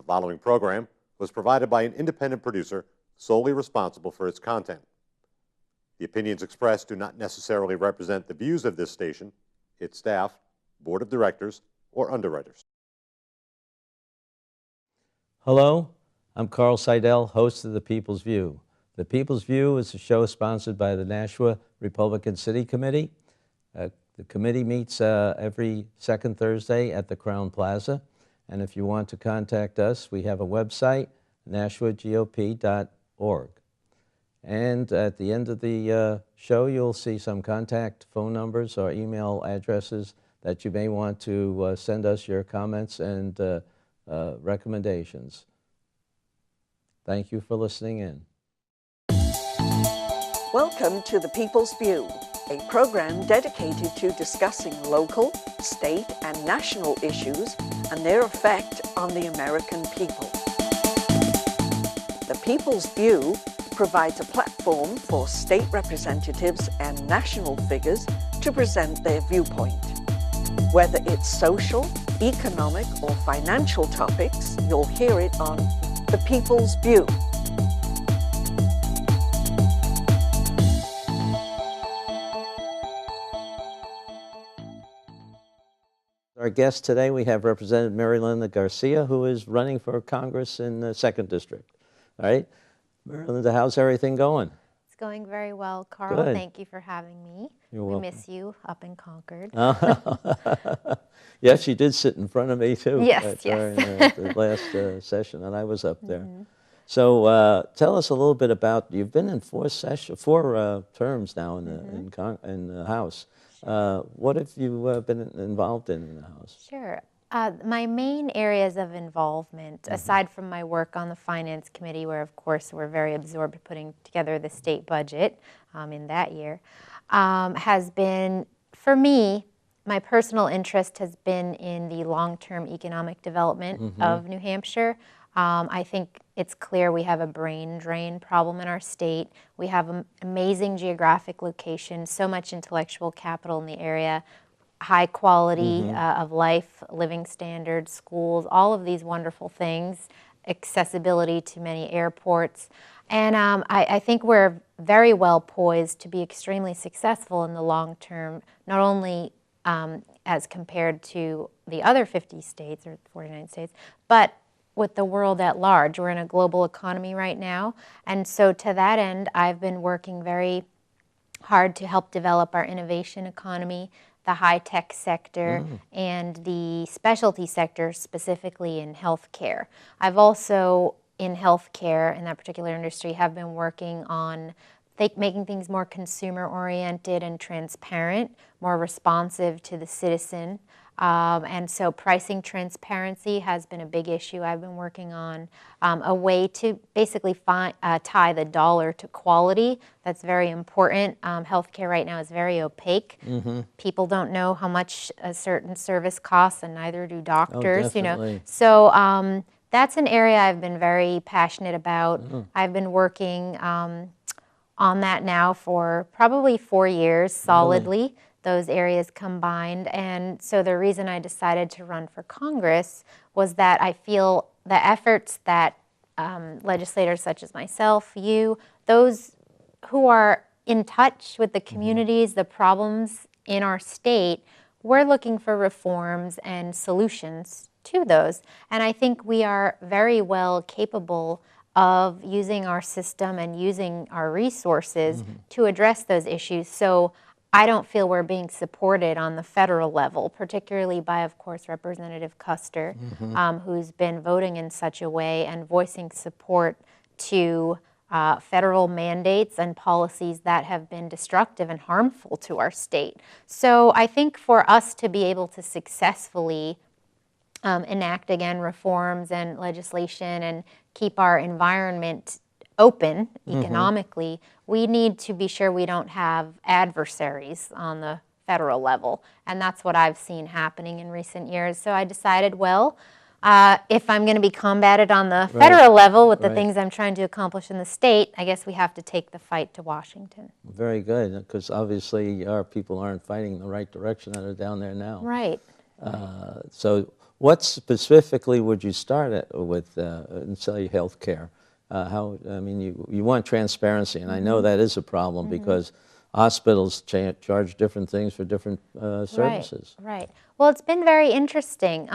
following program was provided by an independent producer solely responsible for its content. The opinions expressed do not necessarily represent the views of this station, its staff, board of directors, or underwriters. Hello, I'm Carl Seidel, host of The People's View. The People's View is a show sponsored by the Nashua Republican City Committee. The committee meets every second Thursday at the Crown Plaza. And if you want to contact us, we have a website, nashuagop.org. And at the end of the show, you'll see some contact phone numbers or email addresses that you may want to send us your comments and recommendations. Thank you for listening in. Welcome to The People's View, a program dedicated to discussing local, state, and national issues and their effect on the American people. The People's View provides a platform for state representatives and national figures to present their viewpoint. Whether it's social, economic, or financial topics, you'll hear it on The People's View. Our guest today, we have Representative Marilinda Garcia, who is running for Congress in the 2nd District. All right, Marilinda, how's everything going? It's going very well, Carl. Good. Thank you for having me. You're we welcome. miss you up in Concord. Yes, you did sit in front of me too. Yes, during yes. the last session, and I was up there. Mm-hmm. So tell us a little bit about, you've been in four terms now in the House. What have you been involved in the House? Sure. My main areas of involvement, aside from my work on the Finance Committee, where of course we're very absorbed putting together the state budget in that year, has been, for me, my personal interest has been in the long-term economic development of New Hampshire. I think it's clear we have a brain drain problem in our state. We have an amazing geographic location, so much intellectual capital in the area, high quality of life, living standards, schools, all of these wonderful things, accessibility to many airports. And I think we're very well poised to be extremely successful in the long term, not only as compared to the other 50 states or 49 states, but with the world at large. We're in a global economy right now. And so to that end, I've been working very hard to help develop our innovation economy, the high-tech sector, and the specialty sector, specifically in healthcare. I've also, in healthcare, in that particular industry, have been working on making things more consumer-oriented and transparent, more responsive to the citizen. And so pricing transparency has been a big issue I've been working on, a way to basically tie the dollar to quality. That's very important. Healthcare right now is very opaque. People don't know how much a certain service costs, and neither do doctors. So that's an area I've been very passionate about. I've been working on that now for probably 4 years solidly. Those areas combined. And so the reason I decided to run for Congress was that I feel the efforts that legislators such as myself, you, those who are in touch with the communities, the problems in our state, we're looking for reforms and solutions to those. And I think we are very well capable of using our system and using our resources to address those issues. So I don't feel we're being supported on the federal level, particularly by, of course, Representative Kuster, who's been voting in such a way and voicing support to federal mandates and policies that have been destructive and harmful to our state. So I think for us to be able to successfully enact, again, reforms and legislation and keep our environment open economically, we need to be sure we don't have adversaries on the federal level. And that's what I've seen happening in recent years. So I decided, well, if I'm going to be combated on the federal level with the things I'm trying to accomplish in the state, I guess we have to take the fight to Washington. Very good, because obviously our people aren't fighting in the right direction that are down there now. Right. So what specifically would you start with in, say, healthcare? I mean, you want transparency, and I know that is a problem because hospitals charge different things for different services. Right. Well, it's been very interesting.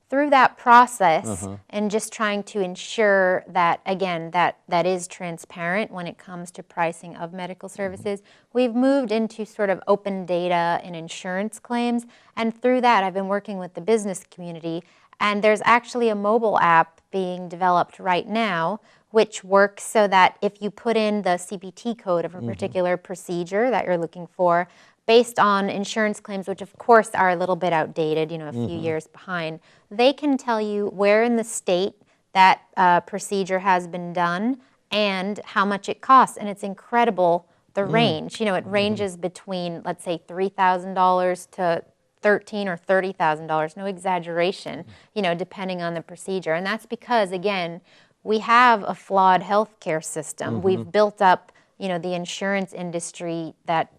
Through that process and just trying to ensure that, again, that is transparent when it comes to pricing of medical services, we've moved into sort of open data and insurance claims. And through that, I've been working with the business community. And there's actually a mobile app being developed right now which works so that if you put in the CPT code of a particular procedure that you're looking for, based on insurance claims, which of course are a little bit outdated, a few years behind, they can tell you where in the state that procedure has been done and how much it costs. And it's incredible, the range. It ranges between, let's say, $3,000 to $13,000 or $30,000, no exaggeration, depending on the procedure. And that's because, again, we have a flawed healthcare system. We've built up, the insurance industry that,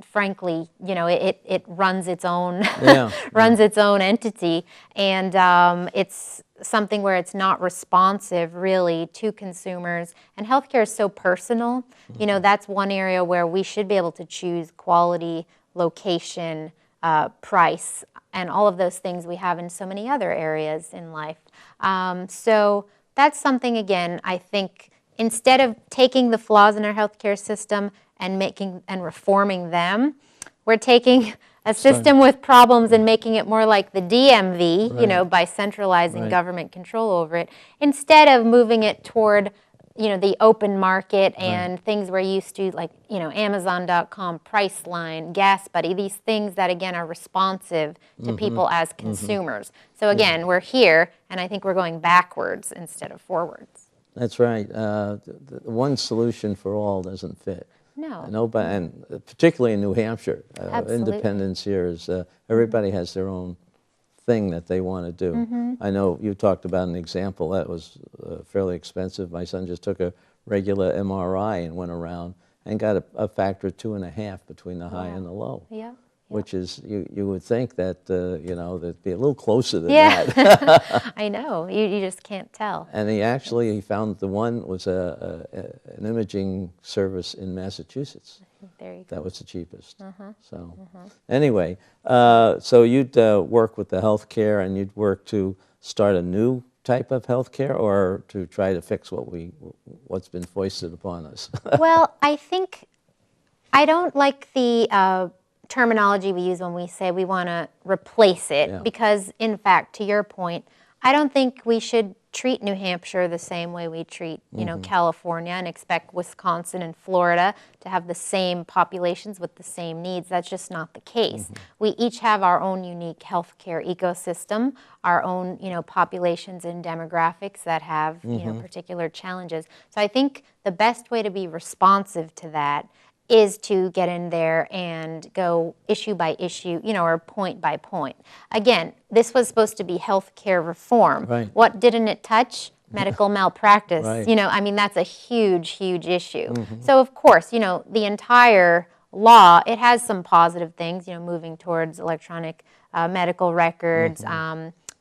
frankly, it runs its own runs its own entity, and it's something where it's not responsive really to consumers. And healthcare is so personal. That's one area where we should be able to choose quality, location, price, and all of those things we have in so many other areas in life. So that's something, again, I think instead of taking the flaws in our healthcare system and reforming them, we're taking a system with problems and making it more like the DMV, by centralizing government control over it, instead of moving it toward, the open market and things we're used to, like, Amazon.com, Priceline, Gas Buddy, these things that, again, are responsive to people as consumers. So, again, we're here, and I think we're going backwards instead of forwards. That's right. The one solution for all doesn't fit. No. Nobody, and particularly in New Hampshire, Absolutely. independence here is, everybody has their own thing that they want to do. I know you talked about an example that was fairly expensive. My son just took a regular MRI and went around and got a factor of 2.5 between the high and the low. Yeah. Which is, you would think that, that'd be a little closer than that. I know. You just can't tell. And he found the one was an imaging service in Massachusetts. There you go. That was the cheapest. So anyway, so you'd work with the healthcare, and you'd work to start a new type of healthcare, or to try to fix what's been foisted upon us. Well, I think I don't like the terminology we use when we say we want to replace it, because, in fact, to your point, I don't think we should treat New Hampshire the same way we treat, California, and expect Wisconsin and Florida to have the same populations with the same needs. That's just not the case. We each have our own unique healthcare ecosystem, our own, populations and demographics that have, particular challenges. So I think the best way to be responsive to that is to get in there and go issue by issue, or point by point. Again, this was supposed to be healthcare reform. Right. What didn't it touch? Medical malpractice. Right. That's a huge, huge issue. So of course, the entire law, it has some positive things, moving towards electronic medical records,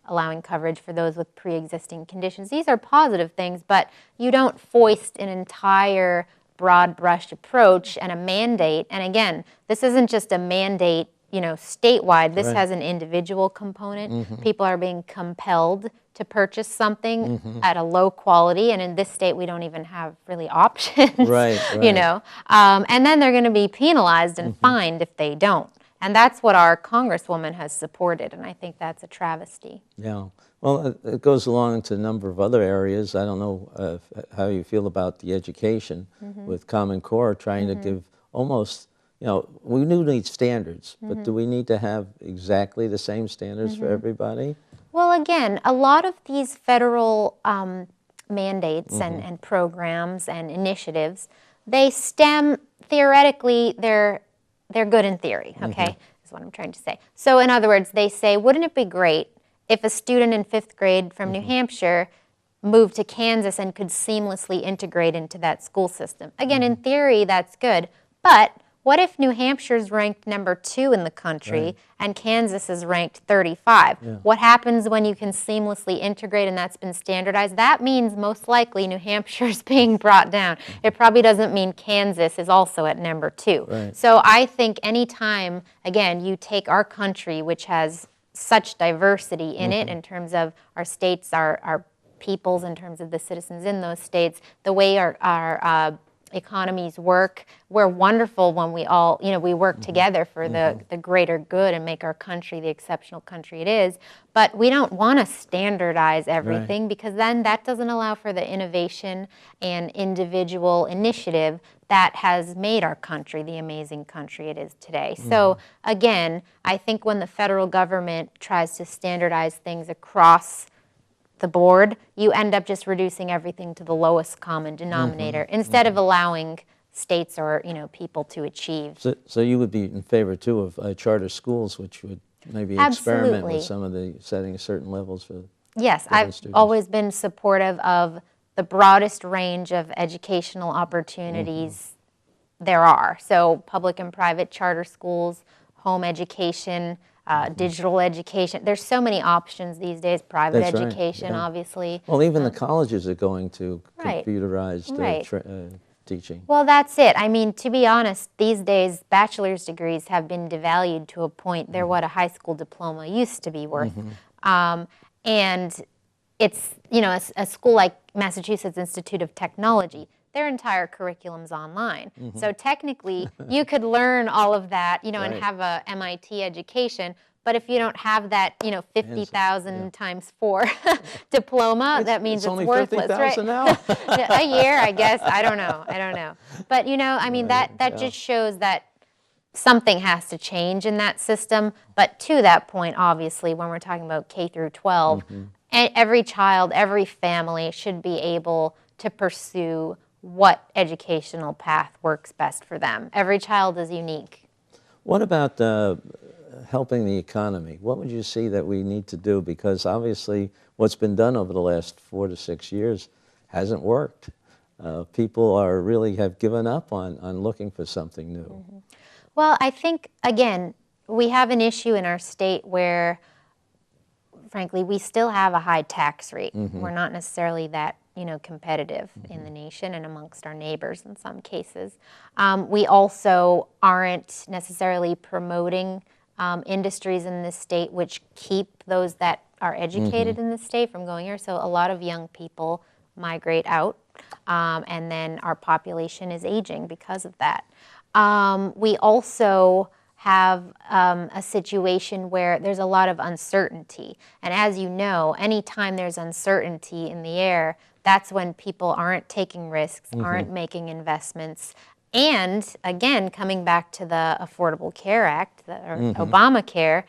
allowing coverage for those with pre-existing conditions. These are positive things, but you don't foist an entire broad brush approach and a mandate. And again, this isn't just a mandate, statewide. This has an individual component. People are being compelled to purchase something at a low quality, and in this state, we don't even have really options. Right. And then they're going to be penalized and fined if they don't. And that's what our Congresswoman has supported, and I think that's a travesty. Yeah. Well, it goes along into a number of other areas. I don't know how you feel about the education with Common Core, trying to give almost, we do need standards, but do we need to have exactly the same standards for everybody? Well, again, a lot of these federal mandates and programs and initiatives, they stem, theoretically, they're good in theory, okay, is what I'm trying to say. So in other words, they say, wouldn't it be great if a student in 5th grade from New Hampshire moved to Kansas and could seamlessly integrate into that school system? Again, in theory, that's good, but what if New Hampshire's ranked number 2 in the country and Kansas is ranked 35? What happens when you can seamlessly integrate and that's been standardized? That means most likely New Hampshire's being brought down. It probably doesn't mean Kansas is also at number 2. So I think anytime, again, you take our country, which has such diversity in it in terms of our states, our peoples, in terms of the citizens in those states, the way our economies work. We're wonderful when we all, we work together for the greater good and make our country the exceptional country it is. But we don't want to standardize everything because then that doesn't allow for the innovation and individual initiative that has made our country the amazing country it is today. So again, I think when the federal government tries to standardize things across the board, you end up just reducing everything to the lowest common denominator instead of allowing states or people to achieve. So you would be in favor too of charter schools, which would maybe experiment with some of the setting certain levels for Yes, I've always been supportive of the broadest range of educational opportunities there are. So public and private charter schools, home education, digital education. There's so many options these days. Private education, obviously. Well, even the colleges are going to computerized teaching. Well, that's it. I mean, to be honest, these days bachelor's degrees have been devalued to a point. They're what a high school diploma used to be worth. And it's, a school like Massachusetts Institute of Technology, their entire curriculum's online. So technically, you could learn all of that, and have a MIT education. But if you don't have that, 50,000 times 4 diploma, that means it's worthless, right? Now. A year, I guess. I don't know. But I mean, that just shows that something has to change in that system. But to that point, obviously, when we're talking about K through 12, every child, every family should be able to pursue what educational path works best for them. Every child is unique. What about helping the economy? What would you see that we need to do? Because obviously what's been done over the last 4 to 6 years hasn't worked. People really have given up on looking for something new. Well, I think, again, we have an issue in our state where, frankly, we still have a high tax rate. We're not necessarily that competitive in the nation and amongst our neighbors in some cases. We also aren't necessarily promoting industries in this state which keep those that are educated in the state from going here. So a lot of young people migrate out, and then our population is aging because of that. We also have a situation where there's a lot of uncertainty. And as you know, anytime there's uncertainty in the air, that's when people aren't taking risks, aren't making investments. And again, coming back to the Affordable Care Act, or Obamacare,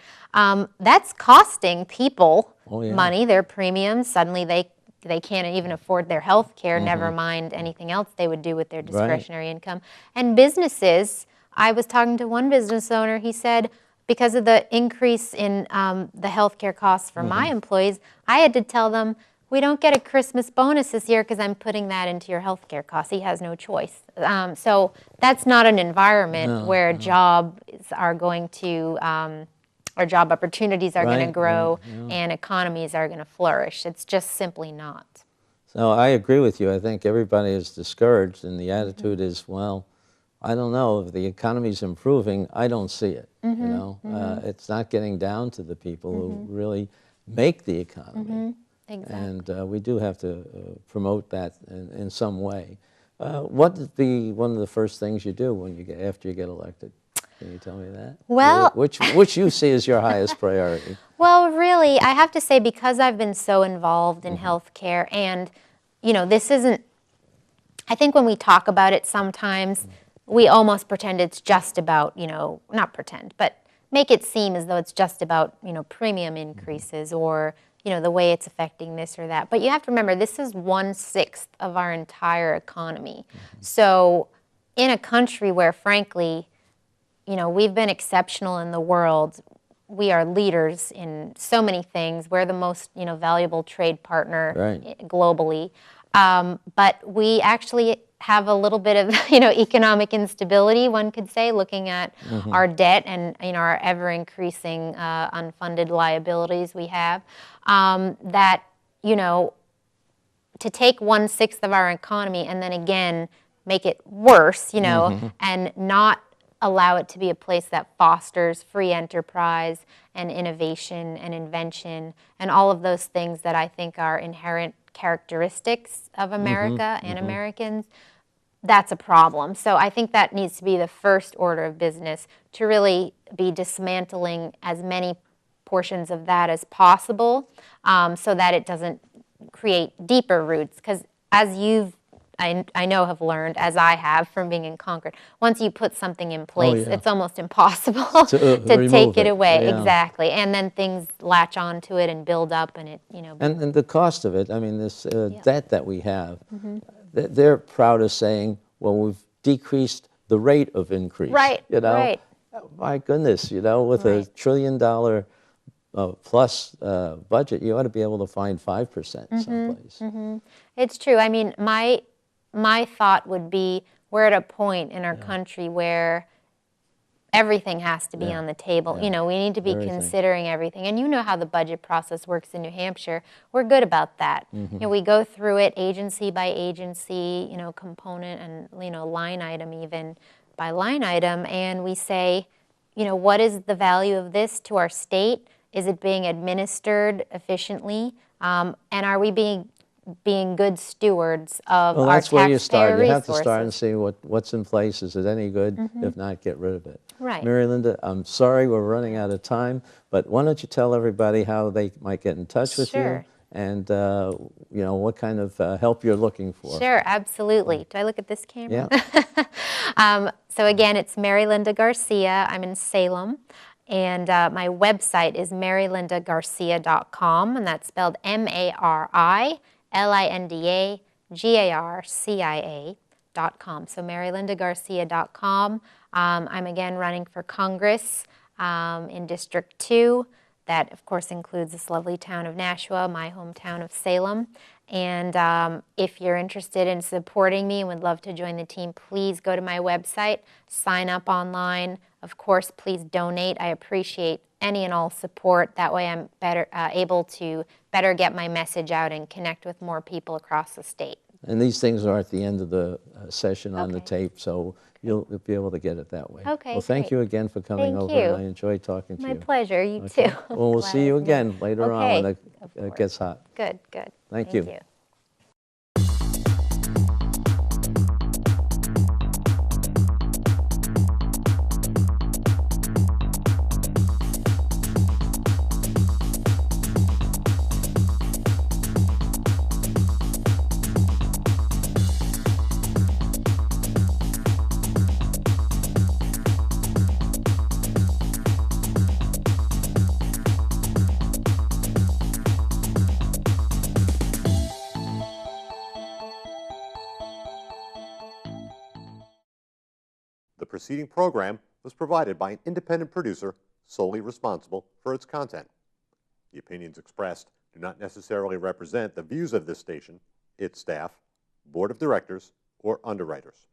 that's costing people money, their premiums. Suddenly they can't even afford their health care, never mind anything else they would do with their discretionary income. And businesses, I was talking to one business owner, he said, because of the increase in the health care costs for my employees, I had to tell them, we don't get a Christmas bonus this year because I'm putting that into your health care costs. He has no choice. So that's not an environment where jobs are going to, or job opportunities are going to grow and economies are going to flourish. It's just simply not. So I agree with you. I think everybody is discouraged, and the attitude is, well, I don't know, if the economy's improving, I don't see it. It's not getting down to the people who really make the economy. Exactly. And we do have to promote that in some way. What would be one of the first things you do after you get elected? Can you tell me that? Well, which you see as your highest priority? Well, really, I have to say, because I've been so involved in healthcare, and this isn't. I think when we talk about it, sometimes we almost pretend it's just about not pretend, but make it seem as though it's just about premium increases or the way it's affecting this or that. But you have to remember, this is 1/6 of our entire economy. So in a country where, frankly, we've been exceptional in the world, we are leaders in so many things. We're the most, valuable trade partner globally. But we actually have a little bit of, you know, economic instability, one could say, looking at our debt and, you know, our ever-increasing unfunded liabilities we have, that, you know, to take 1/6 of our economy and then again make it worse, you know, and not allow it to be a place that fosters free enterprise and innovation and invention and all of those things that I think are inherent characteristics of America and Americans, that's a problem. So I think that needs to be the first order of business, to really be dismantling as many portions of that as possible, so that it doesn't create deeper roots. Because as I know have learned, as I have from being in Concord, once you put something in place, it's almost impossible to take it away. Yeah. Exactly. And then things latch onto it and build up, and it, you know. And the cost of it, I mean, this debt that we have, they're proud of saying, well, we've decreased the rate of increase. Right, you know? right. My goodness, you know, with a $1 trillion plus budget, you ought to be able to find 5% someplace. It's true. I mean, my thought would be, we're at a point in our country where everything has to be on the table. You know, we need to be considering everything. And you know how the budget process works in New Hampshire. We're good about that. You know, we go through it agency by agency, you know, component and, you know, line item even by line item, and we say, you know, what is the value of this to our state? Is it being administered efficiently? And are we being good stewards of Well, our that's where you start. taxpayer You have to start and resources? see what's in place. Is it any good? If not, get rid of it. Right. Marilinda, I'm sorry we're running out of time, but why don't you tell everybody how they might get in touch with you, Sure. and you know, what kind of help you're looking for. Sure, absolutely. Do I look at this camera? Yeah. So again, it's Marilinda Garcia. I'm in Salem. And my website is marilindagarcia.com, and that's spelled MarilindaGarcia.com. So marilindagarcia.com. I'm again running for Congress in District 2. That, of course, includes this lovely town of Nashua, my hometown of Salem. And if you're interested in supporting me and would love to join the team, please go to my website, sign up online. Of course, please donate. I appreciate any and all support. That way I'm better able to better get my message out and connect with more people across the state. And these things are at the end of the session on the tape, so you'll be able to get it that way. Okay, well, thank great. you again for coming Thank over, you. and I enjoyed talking to you. My pleasure. You Okay. too. Well, we'll Glad see you I- again later on when Of it course. gets hot. Good, good. Thank you. The preceding program was provided by an independent producer solely responsible for its content. The opinions expressed do not necessarily represent the views of this station, its staff, board of directors, or underwriters.